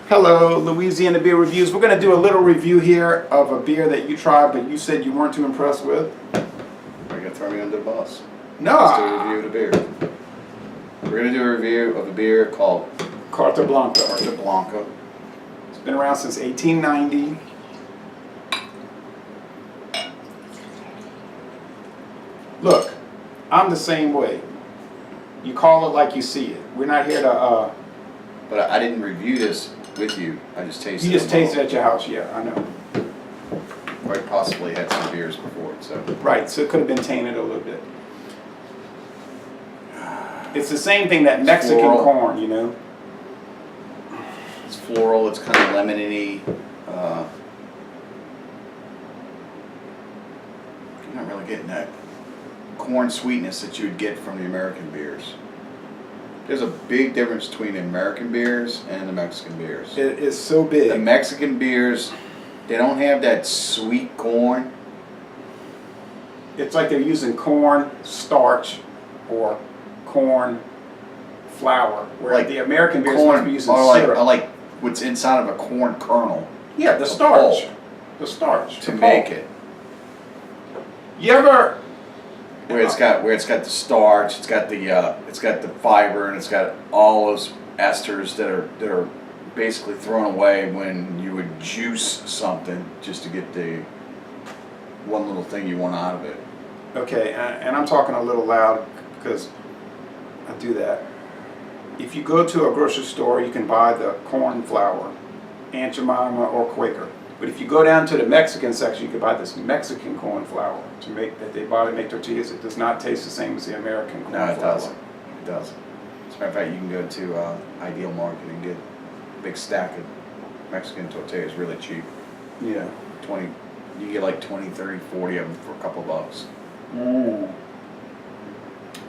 Hello, Louisiana Beer Reviews. We're going to do a little review here of a beer that you tried, but you said you weren't too impressed with. Are you going to throw me under the bus? No. Let's do a review of the beer. We're going to do a review of a beer called Carta Blanca. Carta Blanca. It's been around since 1890. Look, I'm the same way. You call it like you see it. We're not here to... But I didn't review this with you. I just tasted it. You just tasted it at your house, yeah, I know. Quite possibly had some beers before it, so. Right, so it could have been tainted a little bit. It's the same thing, that Mexican floral. corn, you know? It's floral, it's kind of lemony. You're not really getting that corn sweetness that you would get from the American beers. There's a big difference between the American beers and the Mexican beers. It is so big. The Mexican beers, they don't have that sweet corn. It's like they're using corn starch or corn flour, where Like the American beers corn, must be using or syrup. like what's inside of a corn kernel. Yeah, the starch. The starch. To the make pulp. it. You ever... Where it's got the starch, it's got the fiber, and it's got all those esters that are basically thrown away when you would juice something just to get the one little thing you want out of it. Okay, and I'm talking a little loud because I do that. If you go to a grocery store, you can buy the corn flour, Aunt Jemima or Quaker. But if you go down to the Mexican section, you can buy this Mexican corn flour that they buy to make tortillas. It does not taste the same as the American corn flour. No, it doesn't. It doesn't. As a matter of fact, you can go to Ideal Market and get a big stack of Mexican tortillas really cheap. Yeah. You can get like 20, 30, 40 of them for a couple bucks.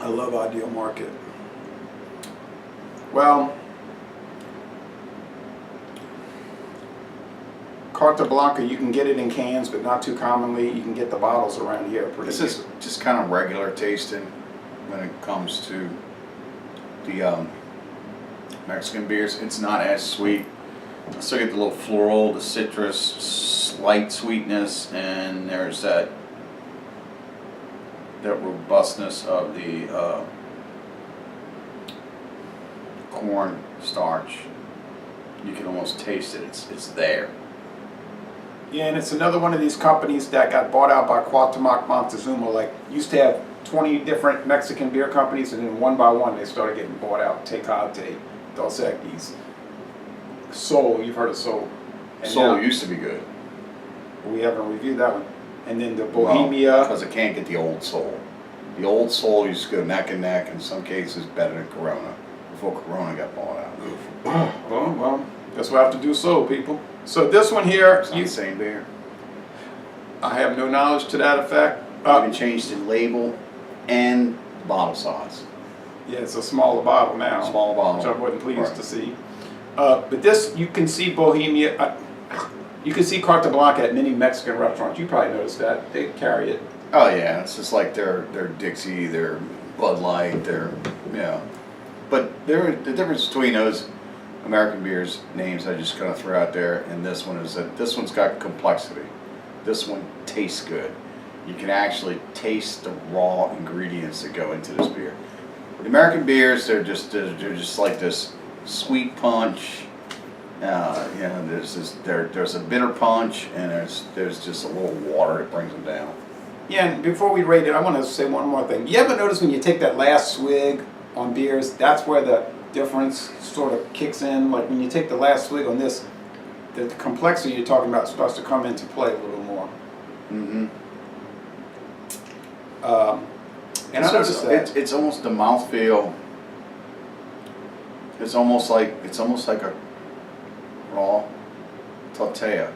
I love Ideal Market. Well, Carta Blanca, you can get it in cans, but not too commonly. You can get the bottles around here pretty This is just kind of regular tasting when it comes to the Mexican beers. It's not as sweet. I still get the little floral, the citrus, slight sweetness, and there's that robustness of the corn starch. You can almost taste it. It's there. Yeah, and it's another one of these companies that got bought out by Cuauhtémoc Montezuma. Like, used to have 20 different Mexican beer companies, and then one by one they started getting bought out. Tecate, Dos Equis, Sol, you've heard of Sol. And Sol now, used to be good. we haven't reviewed that one. And then the Bohemia. Because I can't get the old Sol. The old Sol used to go neck and neck, in some cases better than Corona, before Corona got bought out. Well, guess we'll have to do Sol, people. So this one here, It's not the same beer. I have no knowledge to that effect. Even changed the label and bottle size. Yeah, it's a smaller bottle now. Smaller bottle. Which I wasn't pleased Right. to see. But this, you can see Bohemia, you can see Carta Blanca at many Mexican restaurants. You probably noticed that. They carry it. Oh yeah, it's just like their Dixie, their Bud Light, their, you know. But the difference between those American beers names I just kind of threw out there and this one is that this one's got complexity. This one tastes good. You can actually taste the raw ingredients that go into this beer. The American beers, they're just like this sweet punch. You know, there's a bitter punch, and there's just a little water that brings them down. Yeah, and before we rate it, I want to say one more thing. You ever notice when you take that last swig on beers, that's where the difference sort of kicks in? Like when you take the last swig on this, the complexity you're talking about starts to come into play a little more. Mm-hmm. And I noticed that. It's almost the mouthfeel. It's almost like a raw tortilla.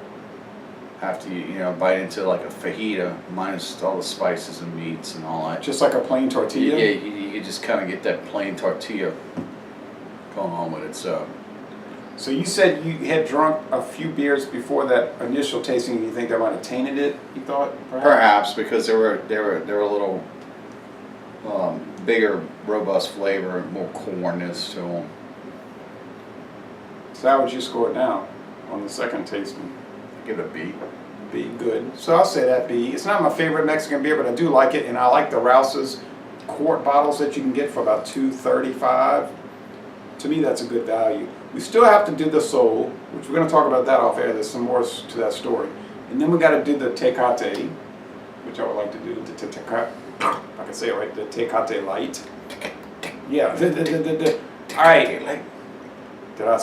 After you bite into like a fajita minus all the spices and meats and all that. Just like a plain tortilla? Yeah, you just kind of get that plain tortilla going on with it. So you said you had drunk a few beers before that initial tasting, and you think that might have tainted it, you thought? perhaps because they were a little bigger, robust flavor, more cornness to them. So how would you score it now on the second tasting? Give it a B. B, good. So I'll say that B. It's not my favorite Mexican beer, but I do like it, and I like the Rouse's quart bottles that you can get for about $2.35. To me, that's a good value. We still have to do the Sol, which we're going to talk about that off air. There's some more to that story. And then we got to do the Tecate, which I would like to do. The Tecate, if I can say it right, the Tecate Light. Yeah. All right. Did I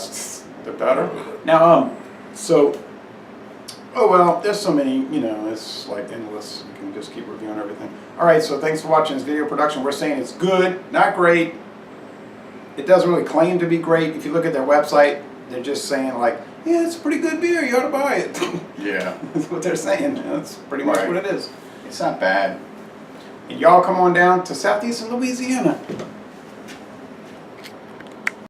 the better? Now, so, oh well, there's so many, you know, it's like endless. You can just keep reviewing everything. All right, so thanks for watching this video production. We're saying it's good, not great. It doesn't really claim to be great. If you look at their website, they're just saying like, yeah, it's a pretty good beer. You ought to buy it. Yeah. That's what they're saying. That's pretty much what it is. It's not bad. And y'all come on down to southeastern Louisiana.